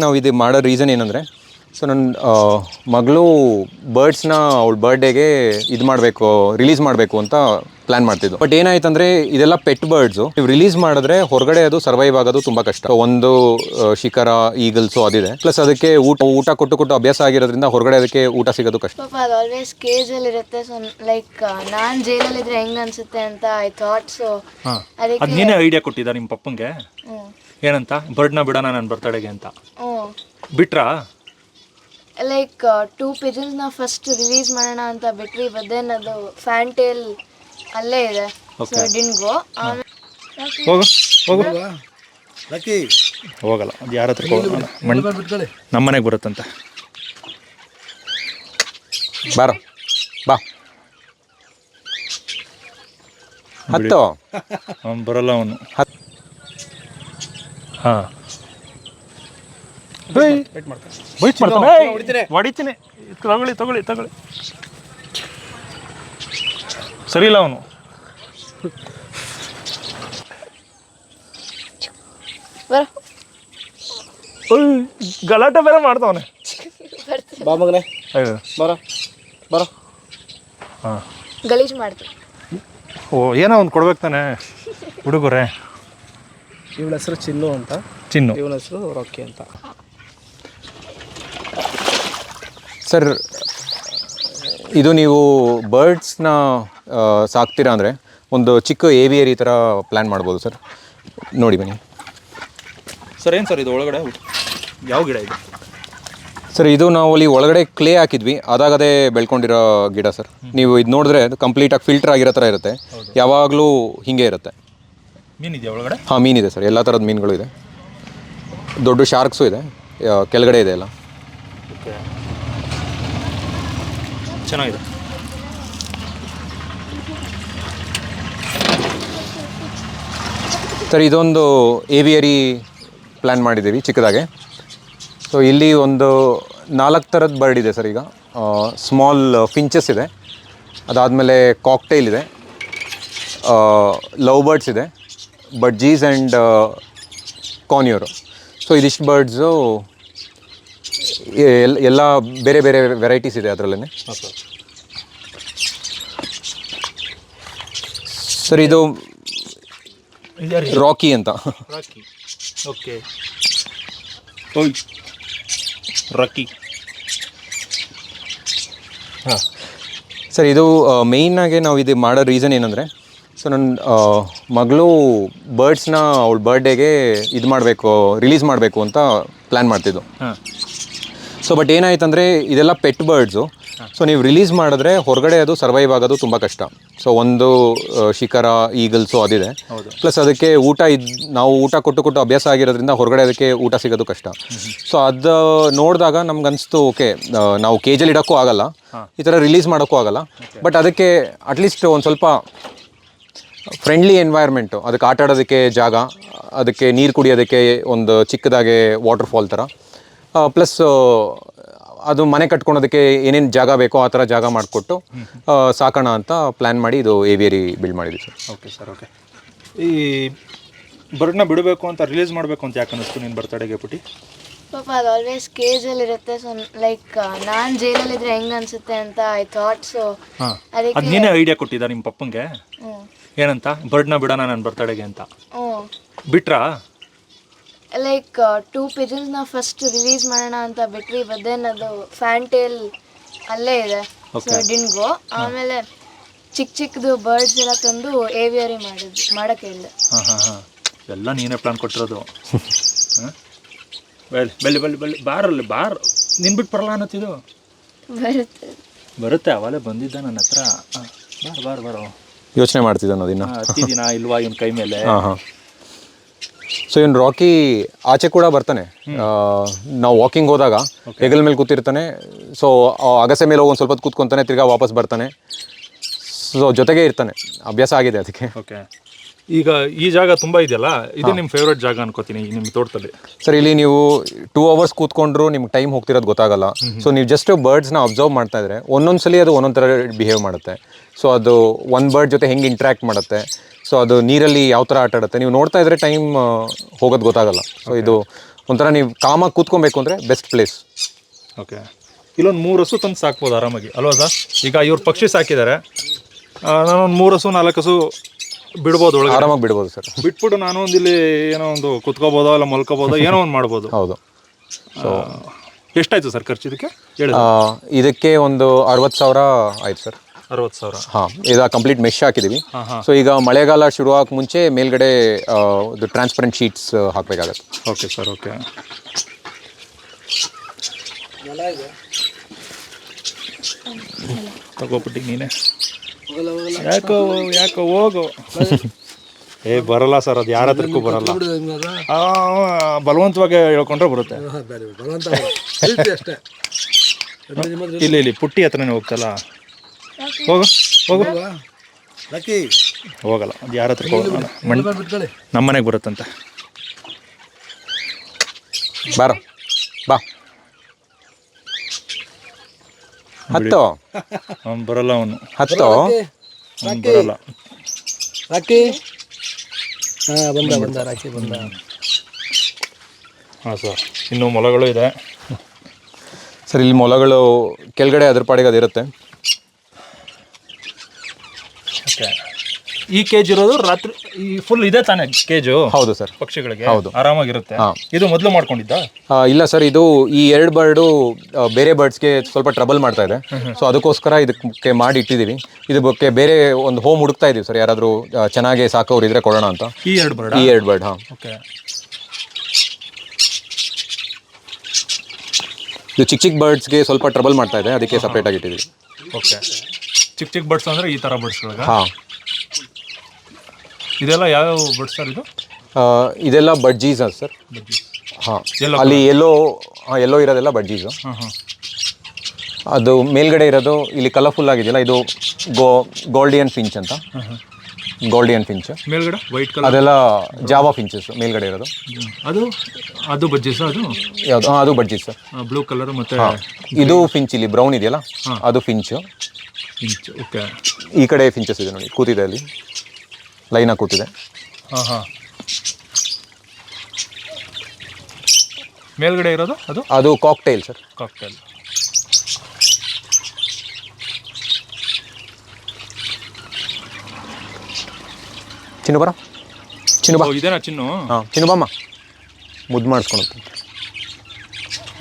ನಾವು ಇದು ಮಾಡೋ ರೀಸನ್ ಏನಂದರೆ, ಸೊ ನನ್ನ ಮಗಳು ಬರ್ಡ್ಸ್ನ ಅವಳ ಬರ್ಡೇಗೆ ಇದು ಮಾಡಬೇಕು, ರಿಲೀಸ್ ಮಾಡಬೇಕು ಅಂತ ಪ್ಲ್ಯಾನ್ ಮಾಡ್ತಿದ್ದು. ಬಟ್ ಏನಾಯ್ತಂದರೆ ಇದೆಲ್ಲ ಪೆಟ್ ಬರ್ಡ್ಸು. ನೀವು ರಿಲೀಸ್ ಮಾಡಿದ್ರೆ ಹೊರಗಡೆ ಅದು ಸರ್ವೈವ್ ಆಗೋದು ತುಂಬ ಕಷ್ಟ. ಒಂದು ಶಿಖರ, ಈಗಲ್ಸು ಅದಿದೆ. ಪ್ಲಸ್ ಅದಕ್ಕೆ ಊಟ ಕೊಟ್ಟು ಅಭ್ಯಾಸ ಆಗಿರೋದ್ರಿಂದ ಹೊರಗಡೆ ಅದಕ್ಕೆ ಊಟ ಸಿಗೋದು ಕಷ್ಟ. ಪಾಪ ಅದು ಆಲ್ವೇಸ್ ಕೇಜಲ್ಲಿ ಇರುತ್ತೆ. ಸೊ ಲೈಕ್ ನಾನು ಜೈಲಲ್ಲಿದ್ರೆ ಹೆಂಗೆ ಅನ್ಸುತ್ತೆ ಅಂತ ಐ ಥಾಟ್. ಸೊ ಅದಕ್ಕೆ ನೀನೇ ಐಡಿಯಾ ಕೊಟ್ಟಿದ್ದ ನಿಮ್ಮ ಪಪ್ಪಂಗೆ ಏನಂತ, ಬರ್ಡ್ನ ಬಿಡೋಣ ನನ್ನ ಬರ್ತಡೆಗೆ ಅಂತ. ಬಿಟ್ರಾ? ಲೈಕ್ 2 pigeons ನ ಫಸ್ಟ್ ರಿಲೀಸ್ ಮಾಡೋಣ ಅಂತ ಬಿಟ್ವಿ. ಬಟ್ ದೆನ್ ಅದು ಫ್ಯಾಂಟೇಲ್ ಅಲ್ಲೇ ಇದೆ. ಸೊ ಡಿಂಟ್ ಗೋ. ಹೋಗಲ್ಲ, ಅದು ಯಾರ ಹತ್ರ ನಮ್ಮ ಮನೆಗೆ ಬರುತ್ತಂತ. ಬಾರೋ ಬಾ, ಹತ್ತು ಅವನು ಬರಲ್ಲ. ಅವನು ಹಾಂ ಹೊಡಿತೀನಿ. ತಗೊಳ್ಳಿ ಸರಿ ಇಲ್ಲ ಅವನು. ಗಲಾಟೆ ಬೇರೆ ಮಾಡ್ತಾವನೆ. ಬಾ ಮಗನೇ, ಬರೋ. ಹಾಂ, ಗಲೀಜು ಮಾಡ್ತೀವಿ. ಏನೋ ಒಂದು ಕೊಡ್ಬೇಕು ತಾನೆ ಹುಡುಗರೇ. ಇವಳ ಹೆಸರು ಚಿನ್ನು ಅಂತ, ಇವನ ಹೆಸರು ರಾಕಿ ಅಂತ. ಸರ್, ಇದು ನೀವು ಬರ್ಡ್ಸ್ನ ಸಾಕ್ತೀರಾ ಅಂದರೆ ಒಂದು ಚಿಕ್ಕ ಏವಿಯರಿ ಥರ ಪ್ಲ್ಯಾನ್ ಮಾಡ್ಬೋದು ಸರ್. ನೋಡಿ ಬನ್ನಿ ಸರ್. ಏನು ಸರ್ ಇದು ಒಳಗಡೆ ಯಾವ ಗಿಡ ಇದೆ ಸರ್? ಇದು ನಾವು ಅಲ್ಲಿ ಒಳಗಡೆ ಕ್ಲೇ ಹಾಕಿದ್ವಿ, ಅದಾಗದೇ ಬೆಳ್ಕೊಂಡಿರೋ ಗಿಡ ಸರ್. ನೀವು ಇದು ನೋಡಿದ್ರೆ ಅದು ಕಂಪ್ಲೀಟಾಗಿ ಫಿಲ್ಟರ್ ಆಗಿರೋ ಥರ ಇರುತ್ತೆ. ಯಾವಾಗಲೂ ಹೀಗೆ ಇರುತ್ತೆ. ಮೀನಿದೆಯಾ ಒಳಗಡೆ? ಹಾಂ, ಮೀನಿದೆ ಸರ್. ಎಲ್ಲ ಥರದ ಮೀನುಗಳು ಇದೆ. ದೊಡ್ಡ ಶಾರ್ಕ್ಸು ಇದೆ, ಕೆಳಗಡೆ ಇದೆ ಎಲ್ಲ. ಚೆನ್ನಾಗಿದೆ ಸರ್. ಇದೊಂದು ಏವಿಯರಿ ಪ್ಲ್ಯಾನ್ ಮಾಡಿದ್ದೀವಿ ಚಿಕ್ಕದಾಗೆ. ಸೊ ಇಲ್ಲಿ ಒಂದು 4 ಥರದ ಬರ್ಡ್ ಇದೆ ಸರ್. ಈಗ ಸ್ಮಾಲ್ ಫಿಂಚಸ್ ಇದೆ, ಅದಾದಮೇಲೆ ಕಾಕ್ಟೈಲ್ ಇದೆ, ಲವ್ ಬರ್ಡ್ಸ್ ಇದೆ, ಬಡ್ಜೀಸ್ ಆ್ಯಂಡ್ ಕಾನ್ಯೂರು. ಸೊ ಇದಿಷ್ಟು ಬರ್ಡ್ಸು ಎಲ್ಲ ಬೇರೆ ಬೇರೆ ವೆರೈಟೀಸ್ ಇದೆ ಅದರಲ್ಲೇ. ಸರ್ ಇದು ರಾಕಿ ಅಂತ. ಓಕೆ, ರಾಕಿ. ಹಾಂ ಸರ್, ಇದು ಮೇಯ್ನಾಗೆ ನಾವು ಇದು ಮಾಡೋ ರೀಸನ್ ಏನಂದರೆ, ಸೊ ನನ್ನ ಮಗಳು ಬರ್ಡ್ಸ್ನ ಅವಳ ಬರ್ಡೇಗೆ ಇದು ಮಾಡಬೇಕು, ರಿಲೀಸ್ ಮಾಡಬೇಕು ಅಂತ ಪ್ಲ್ಯಾನ್ ಮಾಡ್ತಿದ್ದು. ಸೊ ಬಟ್ ಏನಾಯ್ತಂದರೆ ಇದೆಲ್ಲ ಪೆಟ್ ಬರ್ಡ್ಸು. ಸೊ ನೀವು ರಿಲೀಸ್ ಮಾಡಿದ್ರೆ ಹೊರಗಡೆ ಅದು ಸರ್ವೈವ್ ಆಗೋದು ತುಂಬ ಕಷ್ಟ. ಸೊ ಒಂದು ಶಿಖರ, ಈಗಲ್ಸು ಅದಿದೆ. ಪ್ಲಸ್ ಅದಕ್ಕೆ ನಾವು ಊಟ ಕೊಟ್ಟು ಅಭ್ಯಾಸ ಆಗಿರೋದ್ರಿಂದ ಹೊರಗಡೆ ಅದಕ್ಕೆ ಊಟ ಸಿಗೋದು ಕಷ್ಟ. ಸೊ ಅದು ನೋಡಿದಾಗ ನಮ್ಗೆ ಅನಿಸ್ತು, ಓಕೆ ನಾವು ಕೇಜಲ್ಲಿ ಇಡೋಕ್ಕೂ ಆಗಲ್ಲ, ಈ ಥರ ರಿಲೀಸ್ ಮಾಡೋಕ್ಕೂ ಆಗಲ್ಲ. ಬಟ್ ಅದಕ್ಕೆ ಅಟ್ಲೀಸ್ಟ್ ಒಂದು ಸ್ವಲ್ಪ ಫ್ರೆಂಡ್ಲಿ ಎನ್ವೈರ್ಮೆಂಟು, ಅದಕ್ಕೆ ಆಟ ಆಡೋದಕ್ಕೆ ಜಾಗ, ಅದಕ್ಕೆ ನೀರು ಕುಡಿಯೋದಕ್ಕೆ ಒಂದು ಚಿಕ್ಕದಾಗೆ ವಾಟರ್ ಫಾಲ್ ಥರ, ಪ್ಲಸ್ ಅದು ಮನೆ ಕಟ್ಕೊಳೋದಕ್ಕೆ ಏನೇನು ಜಾಗ ಬೇಕೋ ಆ ಥರ ಜಾಗ ಮಾಡಿಕೊಟ್ಟು ಸಾಕೋಣ ಅಂತ ಪ್ಲ್ಯಾನ್ ಮಾಡಿ ಇದು ಏವಿಯರಿ ಬಿಲ್ಡ್ ಮಾಡಿದ್ವಿ ಸರ್. Okay sir, okay. ಈ ಬರ್ಡ್ನ ಬಿಡಬೇಕು ಅಂತ, ರಿಲೀಸ್ ಮಾಡಬೇಕು ಅಂತ ಯಾಕೆ ಅನ್ನಿಸ್ತು ನಿನ್ನ ಬರ್ತಡೆಗೆ ಪುಟಿ? ಪಾಪ ಅದು ಆಲ್ವೇಸ್ ಕೇಜಲ್ಲಿ ಇರುತ್ತೆ. ಸೊ ಲೈಕ್ ನಾನು ಜೈಲಲ್ಲಿದ್ರೆ ಹೆಂಗೆ ಅನ್ಸುತ್ತೆ ಅಂತ ಐ ಥಾಟ್. ಸೊ ಅದಕ್ಕೆ ನೀನೇ ಐಡಿಯಾ ಕೊಟ್ಟಿದ್ದ ನಿಮ್ಮ ಪಪ್ಪಂಗೆ ಏನಂತ, ಬರ್ಡ್ನ ಬಿಡೋಣ ನನ್ನ ಬರ್ತಡೆಗೆ ಅಂತ. ಬಿಟ್ರಾ? ಲೈಕ್ 2 pigeons ನ ಫಸ್ಟ್ ರಿಲೀಸ್ ಮಾಡೋಣ ಅಂತ ಬಿಟ್ವಿ. ಬಟ್ ದೆನ್ ಅದು ಫ್ಯಾಂಟೇಲ್ ಅಲ್ಲೇ ಇದೆ. ಸೊ ಡಿಂಟ್ ಗೋ. ಆಮೇಲೆ ಚಿಕ್ಕದು ಬರ್ಡ್ಸ್ ಎಲ್ಲ ತಂದು ಏವಿಯರಿ ಮಾಡೋಕ್ಕೆ ಹೇಳಿದೆ. ಹಾಂ, ಎಲ್ಲ ನೀನೇ ಪ್ಲಾನ್ ಕೊಟ್ಟಿರೋದು. ಬೆಳ್ಳಿ ಬಾರಲ್ಲಿ ನಿನ್ ಬಿಟ್ಟು ಬರಲ್ಲ ಅನ್ನತ್ತಿದ್ದು. ಬರುತ್ತೆ, ಅವಲೇ ಬಂದಿದ್ದ ನನ್ನ ಹತ್ರ. ಬಾರೋ ಯೋಚನೆ ಮಾಡ್ತಿದ್ದ ಅನ್ನೋದಿನ್ನ ಹತ್ತಿದಿನ ಇಲ್ವಾ ಇವನ್ ಕೈ ಮೇಲೆ. ಹಾಂ. ಸೊ ಇವನು ರಾಕಿ ಆಚೆ ಕೂಡ ಬರ್ತಾನೆ. ನಾವು ವಾಕಿಂಗ್ ಹೋದಾಗ ಹೆಗಲ ಮೇಲೆ ಕೂತಿರ್ತಾನೆ. ಸೊ ಅಗಸೆ ಮೇಲೆ ಒಂದು ಸ್ವಲ್ಪ ಕೂತ್ಕೊತಾನೆ, ತಿರ್ಗಾ ವಾಪಸ್ ಬರ್ತಾನೆ. ಸೊ ಜೊತೆಗೆ ಇರ್ತಾನೆ, ಅಭ್ಯಾಸ ಆಗಿದೆ ಅದಕ್ಕೆ. ಓಕೆ. ಈಗ ಈ ಜಾಗ ತುಂಬ ಇದೆಯಲ್ಲ, ಇದು ನಿಮ್ಮ ಫೇವ್ರೇಟ್ ಜಾಗ ಅನ್ಕೋತೀನಿ ನಿಮ್ಮ ತೋಟದಲ್ಲಿ. ಸರ್, ಇಲ್ಲಿ ನೀವು 2 hours ಕೂತ್ಕೊಂಡ್ರು ನಿಮ್ಗೆ ಟೈಮ್ ಹೋಗ್ತಿರೋದು ಗೊತ್ತಾಗಲ್ಲ. ಸೊ ನೀವು ಜಸ್ಟ್ ಬರ್ಡ್ಸ್ನ ಅಬ್ಸರ್ವ್ ಮಾಡ್ತಾ ಇದ್ರೆ ಒಂದೊಂದ್ಸಲಿ ಅದು ಒಂದೊಂದು ಥರ ಬಿಹೇವ್ ಮಾಡುತ್ತೆ. ಸೊ ಅದು ಒಂದು ಬರ್ಡ್ ಜೊತೆ ಹೆಂಗೆ ಇಂಟ್ರ್ಯಾಕ್ಟ್ ಮಾಡುತ್ತೆ, ಸೊ ಅದು ನೀರಲ್ಲಿ ಯಾವ ಥರ ಆಟ ಆಡುತ್ತೆ, ನೀವು ನೋಡ್ತಾ ಇದ್ರೆ ಟೈಮ್ ಹೋಗೋದು ಗೊತ್ತಾಗಲ್ಲ. ಸೊ ಇದು ಒಂಥರ ನೀವು ಕಾಮಾಗಿ ಕೂತ್ಕೊಬೇಕು ಅಂದರೆ ಬೆಸ್ಟ್ ಪ್ಲೇಸ್. ಓಕೆ, ಇಲ್ಲೊಂದು 3 ಹಸು ತಂದು ಸಾಕ್ಬೋದು ಆರಾಮಾಗಿ ಅಲ್ವಾ ಸರ್? ಈಗ ಇವ್ರು ಪಕ್ಷಿ ಸಾಕಿದ್ದಾರೆ, ನಾನೊಂದು 3 ಹಸು 4 ಹಸು ಬಿಡ್ಬೋದು ಒಳಗೆ, ಆರಾಮಾಗಿ ಬಿಡ್ಬೋದು ಸರ್. ಬಿಟ್ಬಿಟ್ಟು ನಾನು ಒಂದು ಇಲ್ಲಿ ಏನೋ ಒಂದು ಕುತ್ಕೋಬೋದೋ ಇಲ್ಲ ಮಲ್ಕೋಬೋದೋ ಏನೋ ಒಂದು ಮಾಡ್ಬೋದು. ಹೌದು. ಸೊ ಎಷ್ಟಾಯ್ತು ಸರ್ ಖರ್ಚು ಇದಕ್ಕೆ ಹೇಳಿ? ಇದಕ್ಕೆ ಒಂದು 60,000 ಆಯ್ತು ಸರ್. 60,000. ಹಾಂ, ಈಗ ಕಂಪ್ಲೀಟ್ ಮೆಶ್ ಹಾಕಿದ್ದೀವಿ. ಹಾಂ. ಸೊ ಈಗ ಮಳೆಗಾಲ ಶುರು ಆಗಕ್ಕೆ ಮುಂಚೆ ಮೇಲ್ಗಡೆ ಇದು ಟ್ರಾನ್ಸ್ಪರೆಂಟ್ ಶೀಟ್ಸ್ ಹಾಕಬೇಕಾಗತ್ತೆ. Okay sir, okay. ತಗೋಬಿಟ್ಟು ನೀನೆ ಯಾಕೋ ಹೋಗು. ಬರಲ್ಲ ಸರ್, ಅದು ಯಾರ ಹತ್ರಕ್ಕೂ ಬರಲ್ಲ. ಬಲವಂತವಾಗಿ ಹೇಳ್ಕೊಂಡ್ರೆ ಬರುತ್ತೆ. ಇಲ್ಲಿ ಪುಟ್ಟಿ ಹತ್ರನೇ ಹೋಗ್ತಲ್ಲ, ಹೋಗು ಹೋಗಲ್ಲ, ಅದು ಯಾರ ಹತ್ರ ಹೋಗಲ್ಲ, ನಮ್ಮ ಮನೆಗೆ ಬರುತ್ತಂತೆ. ಬಾರೋ ಬಾ, ಹತ್ತು ಅವ್ನು ಬರಲ್ಲ, ಅವನು ಹತ್ತು ಬರಲ್ಲ. ರಾಕಿ ಬಂದ ರಾಕಿ ಬಂದ. ಹಾಂ ಸರ್, ಇನ್ನೂ ಮೊಲಗಳು ಇದೆ ಸರ್. ಇಲ್ಲಿ ಮೊಲಗಳು ಕೆಳಗಡೆ ಅದ್ರ ಪಾಡಿಗೆ ಅದಿರುತ್ತೆ. ಓಕೆ, ಈ ಕೇಜ್ ಇರೋದು ರಾತ್ರಿ ಈ ಫುಲ್ ಇದೆ ತಾನೇ ಕೇಜು? ಹೌದು ಸರ್, ಪಕ್ಷಿಗಳಿಗೆ ಹೌದು, ಆರಾಮಾಗಿರುತ್ತೆ. ಹಾಂ. ಇದು ಮೊದಲು ಮಾಡ್ಕೊಂಡಿದ್ದ? ಇಲ್ಲ ಸರ್, ಇದು ಈ 2 ಬರ್ಡು ಬೇರೆ ಬರ್ಡ್ಸ್ಗೆ ಸ್ವಲ್ಪ ಟ್ರಬಲ್ ಮಾಡ್ತಾ ಇದೆ. ಸೊ ಅದಕ್ಕೋಸ್ಕರ ಇದಕ್ಕೆ ಮಾಡಿ ಇಟ್ಟಿದ್ದೀವಿ. ಇದಕ್ಕೆ ಬೇರೆ ಒಂದು ಹೋಮ್ ಹುಡುಕ್ತಾ ಇದೀವಿ ಸರ್, ಯಾರಾದರೂ ಚೆನ್ನಾಗಿ ಸಾಕೋರು ಇದ್ರೆ ಕೊಡೋಣ ಅಂತ. ಈ 2 ಬರ್ಡ್? ಈ 2 ಬರ್ಡ್, ಹಾಂ. ಓಕೆ, ಇದು ಚಿಕ್ಕ ಬರ್ಡ್ಸ್ಗೆ ಸ್ವಲ್ಪ ಟ್ರಬಲ್ ಮಾಡ್ತಾ ಇದೆ, ಅದಕ್ಕೆ ಸಪ್ರೇಟಾಗಿ ಇಟ್ಟಿದ್ದೀವಿ. ಓಕೆ, ಚಿಕ್ಕ ಬರ್ಡ್ಸ್ ಅಂದರೆ ಈ ಥರ ಬರ್ಡ್ಸ್ಗಳಿಗೆ? ಹಾಂ. ಇದೆಲ್ಲ ಯಾವ್ಯಾವ ಬರ್ಡ್ಸ್ ಸರ್ ಇದು? ಇದೆಲ್ಲ ಬಡ್ಜೀಸ್ ಸರ್. ಹಾಂ, ಅಲ್ಲಿ ಎಲ್ಲೋ ಇರೋದೆಲ್ಲ ಬಡ್ಜೀಸು. ಅದು ಮೇಲ್ಗಡೆ ಇರೋದು ಇಲ್ಲಿ ಕಲರ್ಫುಲ್ ಆಗಿದೆಯಲ್ಲ, ಇದು ಗೋಲ್ಡಿಯನ್ ಫಿಂಚ್ ಅಂತ. ಗೋಲ್ಡಿಯನ್ ಫಿಂಚ್ ಮೇಲ್ಗಡೆ ವೈಟ್ ಕಲರ್, ಅದೆಲ್ಲ ಜಾವಾ ಫಿಂಚಸ್ ಮೇಲ್ಗಡೆ ಇರೋದು. ಅದು ಬಜ್ಜೀಸ್? ಅದು ಯಾವುದು? ಅದು ಬಡ್ಜೀಸ್ ಸರ್, ಬ್ಲೂ ಕಲರ್. ಮತ್ತೆ ಇದು ಫಿಂಚ್, ಇಲ್ಲಿ ಬ್ರೌನ್ ಇದೆಯಲ್ಲ ಅದು ಫಿಂಚು. ಓಕೆ, ಈ ಕಡೆ ಫಿಂಚಸ್ ಇದೆ ನೋಡಿ, ಕೂತಿದೆ ಅಲ್ಲಿ ಲೈನಾಗಿ ಕೂತಿದೆ. ಹಾಂ. ಮೇಲ್ಗಡೆ ಇರೋದು ಅದು ಕಾಕ್ಟೈಲ್ ಸರ್. ಕಾಕ್ಟೈಲ್. ಚಿನ್ನು ಬರ, ಚಿನ್ನು ಬಾ. ಇದೇನಾ ಚಿನ್ನು? ಹಾಂ, ಚಿನ್ನು ಬಾಮ್ಮ, ಮುದ್ದು ಮಾಡಿಸ್ಕೊಂಡು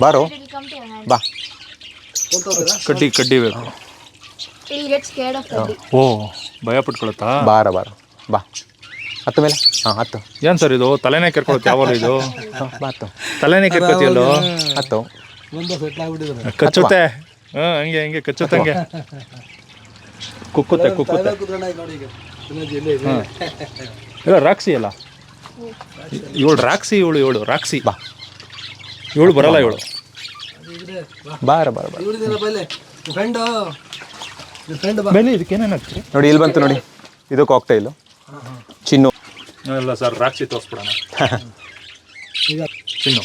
ಬಾರೋ, ಬಾ. ಕಡ್ಡಿ ಬೇಕು. ಓ, ಭಯ ಪಟ್ಕೊಳತ್ತಾ? ಬಾರ ಬಾ, ಹತ್ತು ಮೇಲೆ. ಹಾಂ, ಹತ್ತು. ಏನು ಸರ್ ಇದು ತಲೆನೇ ಕೆರ್ಕೊಳುತ್ತೆ ಯಾವಾಗ ಇದು? ಬಾ, ಹತ್ತು. ತಲೆನೇ ಕೆರ್ಕೊತಿಯಲ್ಲೋ? ಹತ್ತು. ಕಚ್ಚುತ್ತೆ. ಹಾಂ, ಹಂಗೆ ಕಚ್ಚುತ್ತೆ, ಹಂಗೆ ಕುಕ್ಕುತ್ತೆ. ಇಲ್ಲ, ರಾಕ್ಸಿ ಅಲ್ಲ ಇವಳು, ರಾಕ್ಸಿ ಇವಳು ರಾಕ್ಸಿ. ಬಾ, ಇವಳು ಬರಲ್ಲ, ಇವಳು ಬಾರ. ಮೇಲೆ ಇದಕ್ಕೇನೇನು ಹಾಕ್ತೀರಿ ನೋಡಿ, ಇಲ್ಲಿ ಬಂತು ನೋಡಿ, ಇದು ಕಾಕ್ಟೈಲು. ಚಿನ್ನು ಇಲ್ಲ ಸರ್, ರಾಕ್ಸಿ ತೋರಿಸ್ಬಿಡೋಣ. ಚಿನ್ನು.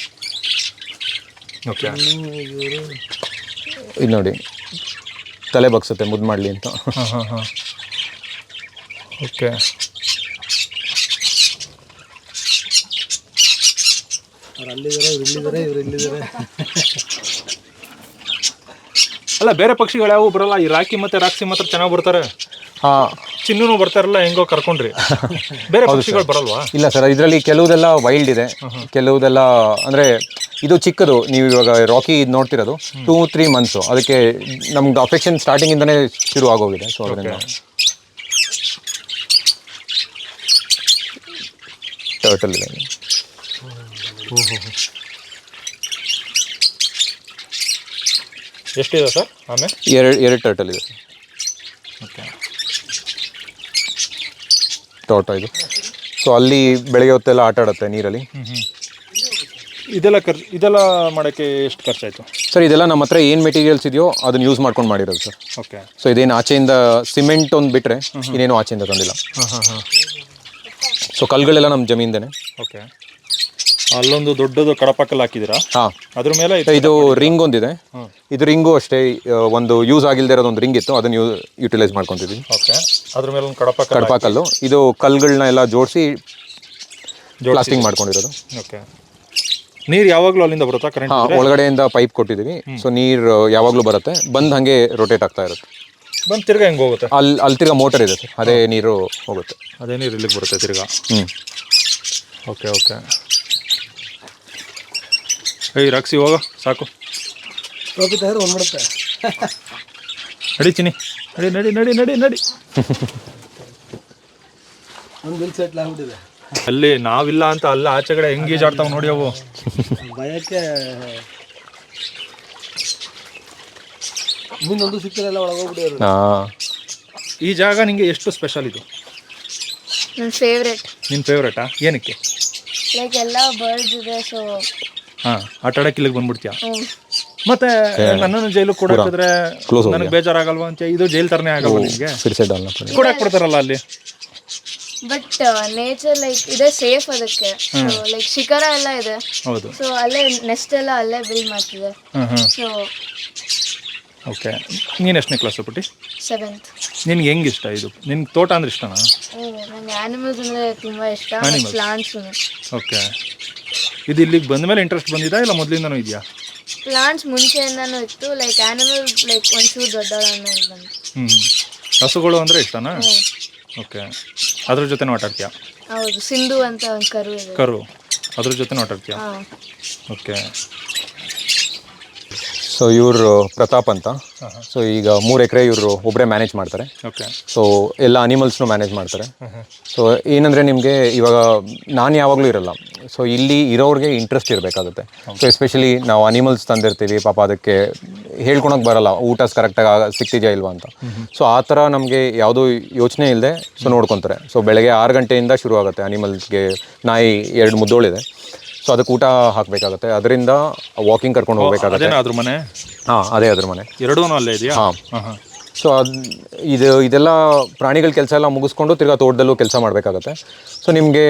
ಓಕೆ, ಇದು ನೋಡಿ, ತಲೆ ಬಗ್ಸುತ್ತೆ ಮುದ್ದು ಮಾಡಲಿ ಅಂತ. ಹಾಂ. ಓಕೆ, ಅಲ್ಲ ಬೇರೆ ಪಕ್ಷಿಗಳು ಯಾವ ಬರಲ್ಲ, ಈ ರಾಕಿ ಮತ್ತೆ ರಾಕ್ಸಿ ಮಾತ್ರ ಚೆನ್ನಾಗಿ ಬರ್ತಾರೆ. ಹಾಂ, ಚಿನ್ನೂ ಬರ್ತಾರಲ್ಲ, ಹೆಂಗೋ ಕರ್ಕೊಂಡ್ರಿ. ಬೇರೆ ಪಕ್ಷಿಗಳು ಬರಲ್ವಾ? ಇಲ್ಲ ಸರ್, ಇದರಲ್ಲಿ ಕೆಲವುದೆಲ್ಲ ವೈಲ್ಡ್ ಇದೆ, ಕೆಲವುದೆಲ್ಲ ಅಂದರೆ ಇದು ಚಿಕ್ಕದು. ನೀವು ಇವಾಗ ರಾಕಿ ಇದು ನೋಡ್ತಿರೋದು 2-3 ಮಂತ್ಸು, ಅದಕ್ಕೆ ನಮ್ಗೆ ಅಫೆಕ್ಷನ್ ಸ್ಟಾರ್ಟಿಂಗಿಂದನೇ ಶುರು ಆಗೋಗಿದೆ. ಸೊ ಅದರಿಂದ ಟರ್ಟಲ್ ಇದೆ. ಎಷ್ಟಿದೆ ಸರ್? ಆಮೇಲೆ ಎರಡು ಟರ್ಟಲ್ ಇದೆ. ಓಕೆ, ತೋಟ ಇದು. ಸೊ ಅಲ್ಲಿ ಬೆಳಗ್ಗೆ ಹೊತ್ತೆಲ್ಲ ಆಟ ಆಡುತ್ತೆ ನೀರಲ್ಲಿ. ಇದೆಲ್ಲ ಮಾಡೋಕ್ಕೆ ಎಷ್ಟು ಖರ್ಚಾಯಿತು ಸರ್? ಇದೆಲ್ಲ ನಮ್ಮ ಹತ್ರ ಏನು ಮೆಟೀರಿಯಲ್ಸ್ ಇದೆಯೋ ಅದನ್ನು ಯೂಸ್ ಮಾಡ್ಕೊಂಡು ಮಾಡಿರೋದು ಸರ್. ಓಕೆ, ಸೊ ಇದೇನು ಆಚೆಯಿಂದ ಸಿಮೆಂಟ್ ಒಂದು ಬಿಟ್ಟರೆ ಇನ್ನೇನು ಆಚೆಯಿಂದ ತಂದಿಲ್ಲ. ಸೊ ಕಲ್ಗಳೆಲ್ಲ ನಮ್ಮ ಜಮೀನ್ದೇನೆ. ಓಕೆ, ಅಲ್ಲೊಂದು ದೊಡ್ಡದು ಕಡಪಕ್ಕಲ್ಲಿ ಹಾಕಿದ್ದೀರಾ? ಹಾಂ, ಅದ್ರ ಮೇಲೆ ಇದು ರಿಂಗ್ ಒಂದಿದೆ. ಇದು ರಿಂಗು ಅಷ್ಟೇ, ಒಂದು ಯೂಸ್ ಆಗಿಲ್ಲದೆ ಇರೋದೊಂದು ರಿಂಗ್ ಇತ್ತು, ಅದನ್ನು ಯೂಟಿಲೈಸ್ ಮಾಡ್ಕೊತಿದ್ವಿ. ಓಕೆ, ಅದ್ರ ಮೇಲೆ ಒಂದು ಕಡಪಕಲ್ಲು. ಇದು ಕಲ್ಗಳನ್ನ ಎಲ್ಲ ಜೋಡಿಸಿ ಪ್ಲಾಸ್ಟಿಂಗ್ ಮಾಡ್ಕೊಂಡಿರೋದು. ಓಕೆ, ನೀರು ಯಾವಾಗಲೂ ಅಲ್ಲಿಂದ ಬರುತ್ತಾ ಕರೆಂಟ್? ಹಾಂ, ಒಳಗಡೆಯಿಂದ ಪೈಪ್ ಕೊಟ್ಟಿದ್ದೀವಿ. ಸೊ ನೀರು ಯಾವಾಗಲೂ ಬರುತ್ತೆ, ಬಂದು ಹಾಗೆ ರೊಟೇಟ್ ಆಗ್ತಾ ಇರುತ್ತೆ. ಬಂದು ತಿರ್ಗಾ ಹೆಂಗೆ ಹೋಗುತ್ತೆ? ಅಲ್ಲಿ ತಿರ್ಗಾ ಮೋಟರ್ ಇದೆ ಸರ್, ಅದೇ ನೀರು ಹೋಗುತ್ತೆ. ಅದೇ ನೀರು ಇಲ್ಲಿಗೆ ಬರುತ್ತೆ ತಿರ್ಗಾ. Okay okay. ಏಯ್ ರಾಕ್ಸಿ ಹೋಗ ಸಾಕು. ಬಂದ್ಬಿಡುತ್ತೆ. ನಡಿ ಚಿನ್ನಿ, ನಡಿ ನಡಿ ನಡಿ ನಡಿ ನಡಿ. ಒಂದು ಬಿಲ್ ಸೆಟ್ಲ್ ಆಗ್ಬಿಟ್ಟಿದೆ. ಅಲ್ಲಿ ನಾವಿಲ್ಲ ಅಂತ ಅಲ್ಲ ಆಚೆ ಕಡೆ ಹೆಂಗೆ ಈಜಾಡ್ತಾವೆ ನೋಡಿ ಅವು. ಭಯಕ್ಕೆ ಮುಂದೊಂದು ಸಿಕ್ಕಿರಲ್ಲ ಒಳಗೆ ಹೋಗ್ಬಿಟ್ಟಿರೋದು. ಹಾಂ, ಈ ಜಾಗ ನಿಂಗೆ ಎಷ್ಟು ಸ್ಪೆಷಲ್ ಇದು? ನನ್ನ ಫೇವ್ರೆಟ್. ನಿನ್ನ ಫೇವ್ರೇಟಾ? ಏನಕ್ಕೆ? ಲೈಕ್ ಎಲ್ಲ ಬರ್ಡ್ಸ್ ಇದೆ, ಸೊ ಹಾಂ, ಆಟ ಆಡಕ್ಕೆ ಇಲ್ಲಿಗೆ ಬಂದ್ಬಿಡ್ತೀಯ. ಮತ್ತೆ ನನ್ನನ್ನು ಜೈಲು ಕೂಡ ಹಾಕಿದ್ರೆ ನನಗೆ ಬೇಜಾರಾಗಲ್ವಾ ಅಂತ? ಇದು ಜೈಲ್ ಥರನೇ ಆಗಲ್ವಾ ನಿಮಗೆ? ಕೂಡ ಹಾಕ್ಬಿಡ್ತಾರಲ್ಲ ಅಲ್ಲಿ. ಬಟ್ ನೇಚರ್ ಲೈಕ್ ಇದೆ, ಸೇಫ್ ಅದಕ್ಕೆ. ಲೈಕ್ ಶಿಖರ ಎಲ್ಲ ಇದೆ. ಹೌದು. ಸೊ ಅಲ್ಲೇ ನೆಕ್ಸ್ಟ್ ಎಲ್ಲ ಅಲ್ಲೇ ಬಿಲ್ಡ್ ಮಾಡ್ತಿದೆ. So okay. ನೀನು ಎಷ್ಟನೇ ಕ್ಲಾಸು ಪುಟ್ಟಿ? 7th. ನಿನ್ಗೆ ಹೆಂಗೆ ಇಷ್ಟ ಇದು? ನಿನ್ಗೆ ತೋಟ ಅಂದ್ರೆ ಇಷ್ಟನಾ? ನಂಗೆ ಆನಿಮಲ್ಸ್ ಅಂದರೆ ತುಂಬ ಇಷ್ಟ, ಪ್ಲಾಂಟ್ಸ್. ಓಕೆ. ಇದು ಇಲ್ಲಿಗೆ ಬಂದ ಮೇಲೆ ಇಂಟ್ರೆಸ್ಟ್ ಬಂದಿದಾ ಇಲ್ಲ ಮೊದಲಿಂದನೂ ಇದೆಯಾ? ಪ್ಲಾಂಟ್ಸ್ ಮುಂಚೆಯಿಂದನೂ ಇತ್ತು. ಲೈಕ್ ಆನಿಮಲ್ ಲೈಕ್ ಒಂಚೂರು ದೊಡ್ಡವಳನ್ನ ಬಂತು. ಹಸುಗಳು ಅಂದರೆ ಇಷ್ಟನಾ? ಓಕೆ. ಅದ್ರ ಜೊತೆ ಆಟ ಆಡ್ತೀಯಾ? ಹೌದು, ಸಿಂಧು ಅಂತ ಒಂದು ಕರು ಇದೆ. ಕರು, ಅದ್ರ ಜೊತೆ ಆಟ ಆಡ್ತೀಯಾ? ಓಕೆ. ಸೊ ಇವರು ಪ್ರತಾಪ್ ಅಂತ. ಸೊ ಈಗ 3 ಎಕರೆ ಇವರು ಒಬ್ಬರೇ ಮ್ಯಾನೇಜ್ ಮಾಡ್ತಾರೆ. ಓಕೆ. ಸೊ ಎಲ್ಲ ಅನಿಮಲ್ಸ್ನು ಮ್ಯಾನೇಜ್ ಮಾಡ್ತಾರೆ. ಸೊ ಏನಂದರೆ ನಿಮಗೆ ಇವಾಗ ನಾನು ಯಾವಾಗಲೂ ಇರಲ್ಲ. ಸೊ ಇಲ್ಲಿ ಇರೋರಿಗೆ ಇಂಟ್ರೆಸ್ಟ್ ಇರಬೇಕಾಗುತ್ತೆ. ಸೊ ಎಸ್ಪೆಷಲಿ ನಾವು ಅನಿಮಲ್ಸ್ ತಂದಿರ್ತೀವಿ, ಪಾಪ ಅದಕ್ಕೆ ಹೇಳ್ಕೊಳಕ್ಕೆ ಬರಲ್ಲ ಊಟ ಕರೆಕ್ಟಾಗಿ ಸಿಗ್ತಿದೆಯಾ ಇಲ್ವಾ ಅಂತ. ಸೊ ಆ ಥರ ನಮಗೆ ಯಾವುದೂ ಯೋಚನೆ ಇಲ್ಲದೆ ಸೊ ನೋಡ್ಕೊತಾರೆ. ಸೊ ಬೆಳಗ್ಗೆ 6 ಗಂಟೆಯಿಂದ ಶುರು ಆಗುತ್ತೆ. ಅನಿಮಲ್ಸ್ಗೆ ನಾಯಿ 2 ಮುದ್ದೋಳಿದೆ. ಸೊ ಅದಕ್ಕೆ ಊಟ ಹಾಕಬೇಕಾಗುತ್ತೆ, ಅದರಿಂದ ವಾಕಿಂಗ್ ಕರ್ಕೊಂಡು ಹೋಗ್ಬೇಕಾಗುತ್ತೆ. ಅದ್ರ ಮನೆ? ಹಾಂ, ಅದೇ ಅದ್ರ ಮನೆ. ಎರಡೂ ಅಲ್ಲೇ ಇದೆಯಾ? ಹಾಂ. ಸೊ ಇದೆಲ್ಲ ಪ್ರಾಣಿಗಳ ಕೆಲಸ ಎಲ್ಲ ಮುಗಿಸ್ಕೊಂಡು ತಿರ್ಗಾ ತೋಟದಲ್ಲೂ ಕೆಲಸ ಮಾಡಬೇಕಾಗತ್ತೆ. ಸೊ ನಿಮಗೆ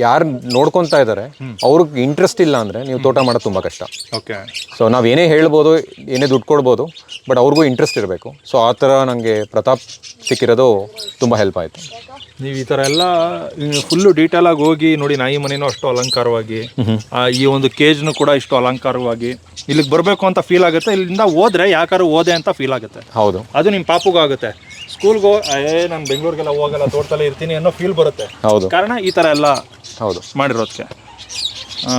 ಯಾರು ನೋಡ್ಕೊತಾ ಇದ್ದಾರೆ ಅವ್ರಿಗೆ ಇಂಟ್ರೆಸ್ಟ್ ಇಲ್ಲ ಅಂದರೆ ನೀವು ತೋಟ ಮಾಡೋದು ತುಂಬ ಕಷ್ಟ. ಓಕೆ. ಸೊ ನಾವು ಏನೇ ಹೇಳ್ಬೋದು, ಏನೇ ದುಡ್ಡು ಕೊಡ್ಬೋದು, ಬಟ್ ಅವ್ರಿಗೂ ಇಂಟ್ರೆಸ್ಟ್ ಇರಬೇಕು. ಸೊ ಆ ಥರ ನನಗೆ ಪ್ರತಾಪ್ ಸಿಕ್ಕಿರೋದು ತುಂಬ ಹೆಲ್ಪ್ ಆಯಿತು. ನೀವು ಈ ಥರ ಎಲ್ಲ ಫುಲ್ಲು ಡೀಟೇಲಾಗಿ ಹೋಗಿ ನೋಡಿ, ನಾಯಿ ಮನೆಯೂ ಅಷ್ಟು ಅಲಂಕಾರವಾಗಿ, ಈ ಒಂದು ಕೇಜ್ನು ಕೂಡ ಇಷ್ಟು ಅಲಂಕಾರವಾಗಿ ಇಲ್ಲಿಗೆ ಬರಬೇಕು ಅಂತ ಫೀಲ್ ಆಗುತ್ತೆ. ಇಲ್ಲಿಂದ ಹೋದ್ರೆ ಯಾಕಾರು ಹೋದೆ ಅಂತ ಫೀಲ್ ಆಗುತ್ತೆ. ಹೌದು, ಅದು ನಿಮ್ಮ ಪಾಪುಗೂ ಆಗುತ್ತೆ. ಸ್ಕೂಲ್ಗೆ ನಾನು ಬೆಂಗಳೂರಿಗೆಲ್ಲ ಹೋಗಲ್ಲ, ತೋಟದಲ್ಲೇ ಇರ್ತೀನಿ ಅನ್ನೋ ಫೀಲ್ ಬರುತ್ತೆ. ಹೌದು, ಕಾರಣ ಈ ಥರ ಎಲ್ಲ ಹೌದು ಮಾಡಿರೋದಕ್ಕೆ.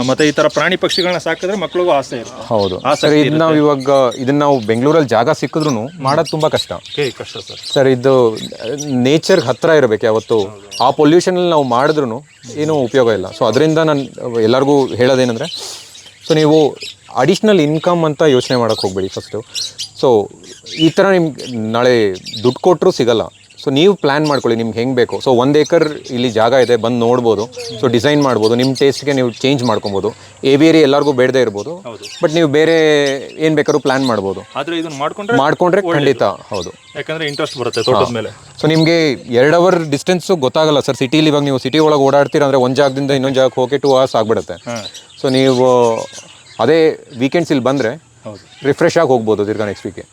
ಮತ್ತೆ ಈ ಥರ ಪ್ರಾಣಿ ಪಕ್ಷಿಗಳನ್ನ ಸಾಕಿದ್ರೆ ಮಕ್ಳಿಗೂ ಆಸೆ ಇರುತ್ತೆ. ಹೌದು ಸರ್. ಇದು ನಾವು ಇವಾಗ ಇದನ್ನ ನಾವು ಬೆಂಗಳೂರಲ್ಲಿ ಜಾಗ ಸಿಕ್ಕಿದ್ರು ಮಾಡೋದು ತುಂಬ ಕಷ್ಟ. ಕಷ್ಟ ಸರ್. ಸರ್, ಇದು ನೇಚರ್ಗೆ ಹತ್ತಿರ ಇರಬೇಕು ಯಾವತ್ತು. ಆ ಪೊಲ್ಯೂಷನಲ್ಲಿ ನಾವು ಮಾಡಿದ್ರೂ ಏನೂ ಉಪಯೋಗ ಇಲ್ಲ. ಸೊ ಅದರಿಂದ ನಾನು ಎಲ್ಲರಿಗೂ ಹೇಳೋದೇನೆಂದರೆ, ಸೊ ನೀವು ಅಡಿಷ್ನಲ್ ಇನ್ಕಮ್ ಅಂತ ಯೋಚನೆ ಮಾಡೋಕ್ಕೆ ಹೋಗ್ಬೇಡಿ ಫಸ್ಟು. ಸೊ ಈ ಥರ ನಿಮ್ಗೆ ನಾಳೆ ದುಡ್ಡು ಕೊಟ್ಟರು ಸಿಗಲ್ಲ. ಸೊ ನೀವು ಪ್ಲ್ಯಾನ್ ಮಾಡ್ಕೊಳ್ಳಿ ನಿಮ್ಗೆ ಹೆಂಗೆ ಬೇಕು. ಸೊ 1 ಎಕರ್ ಇಲ್ಲಿ ಜಾಗ ಇದೆ, ಬಂದು ನೋಡ್ಬೋದು. ಸೊ ಡಿಸೈನ್ ಮಾಡ್ಬೋದು, ನಿಮ್ಮ ಟೇಸ್ಟ್ಗೆ ನೀವು ಚೇಂಜ್ ಮಾಡ್ಕೊಬೋದು. ಏವಿಯರಿ ಎಲ್ಲರಿಗೂ ಬೇಡದೇ ಇರ್ಬೋದು, ಬಟ್ ನೀವು ಬೇರೆ ಏನು ಬೇಕಾದ್ರೂ ಪ್ಲ್ಯಾನ್ ಮಾಡ್ಬೋದು. ಆದರೆ ಇದನ್ನು ಮಾಡ್ಕೊಂಡ್ರೆ ಖಂಡಿತ. ಹೌದು, ಯಾಕಂದರೆ ಇಂಟ್ರೆಸ್ಟ್ ಬರುತ್ತೆ ತೋಟದ ಮೇಲೆ. ಸೊ ನಿಮಗೆ 2 ಅವರ್ ಡಿಸ್ಟೆನ್ಸು ಗೊತ್ತಾಗಲ್ಲ ಸರ್. ಸಿಟಿಲಿ ಇವಾಗ ನೀವು ಸಿಟಿ ಒಳಗೆ ಓಡಾಡ್ತೀರ ಅಂದರೆ ಒಂದು ಜಾಗದಿಂದ ಇನ್ನೊಂದು ಜಾಗಕ್ಕೆ ಹೋಗಿ 2 hours ಆಗಿಬಿಡುತ್ತೆ. ಸೊ ನೀವು ಅದೇ ವೀಕೆಂಡ್ಸ್ ಇಲ್ಲಿ ಬಂದರೆ ರಿಫ್ರೆಶ್ ಆಗಿ ಹೋಗ್ಬೋದು ತಿರ್ಗಾ ನೆಕ್ಸ್ಟ್ ವೀಕೆ.